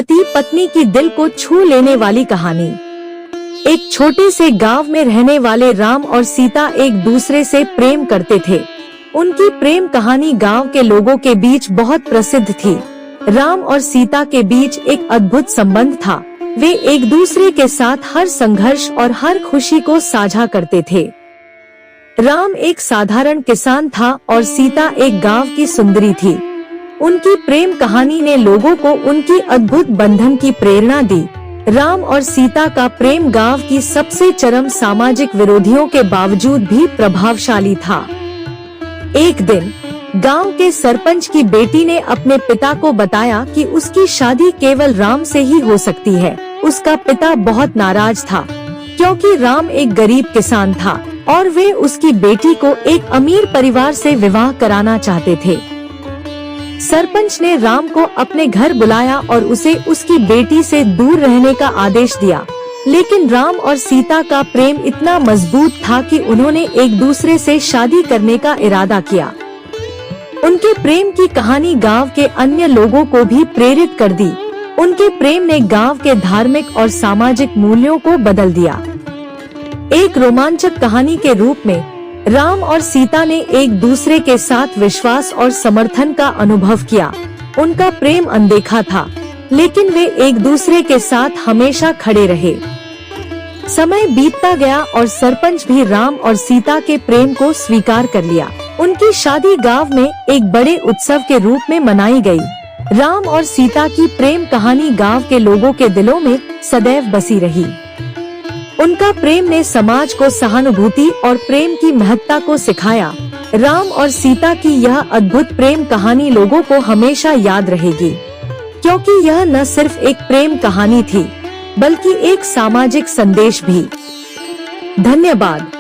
पति पत्नी की दिल को छू लेने वाली कहानी। एक छोटे से गांव में रहने वाले राम और सीता एक दूसरे से प्रेम करते थे। उनकी प्रेम कहानी गांव के लोगों के बीच बहुत प्रसिद्ध थी। राम और सीता के बीच एक अद्भुत संबंध था। वे एक दूसरे के साथ हर संघर्ष और हर खुशी को साझा करते थे। राम एक साधारण किसान था और सीता एक गांव की सुंदरी थी। उनकी प्रेम कहानी ने लोगों को उनकी अद्भुत बंधन की प्रेरणा दी। राम और सीता का प्रेम गांव की सबसे चरम सामाजिक विरोधियों के बावजूद भी प्रभावशाली था। एक दिन गांव के सरपंच की बेटी ने अपने पिता को बताया कि उसकी शादी केवल राम से ही हो सकती है। उसका पिता बहुत नाराज था क्योंकि राम एक गरीब किसान था और वे उसकी बेटी को एक अमीर परिवार से विवाह कराना चाहते थे। सरपंच ने राम को अपने घर बुलाया और उसे उसकी बेटी से दूर रहने का आदेश दिया। लेकिन राम और सीता का प्रेम इतना मजबूत था कि उन्होंने एक दूसरे से शादी करने का इरादा किया। उनके प्रेम की कहानी गांव के अन्य लोगों को भी प्रेरित कर दी। उनके प्रेम ने गांव के धार्मिक और सामाजिक मूल्यों को बदल दिया। एक रोमांचक कहानी के रूप में राम और सीता ने एक दूसरे के साथ विश्वास और समर्थन का अनुभव किया। उनका प्रेम अनदेखा था, लेकिन वे एक दूसरे के साथ हमेशा खड़े रहे। समय बीतता गया और सरपंच भी राम और सीता के प्रेम को स्वीकार कर लिया। उनकी शादी गांव में एक बड़े उत्सव के रूप में मनाई गई। राम और सीता की प्रेम कहानी गांव के लोगों के दिलों में सदैव बसी रही। उनका प्रेम ने समाज को सहानुभूति और प्रेम की महत्ता को सिखाया। राम और सीता की यह अद्भुत प्रेम कहानी लोगों को हमेशा याद रहेगी, क्योंकि यह न सिर्फ एक प्रेम कहानी थी, बल्कि एक सामाजिक संदेश भी। धन्यवाद।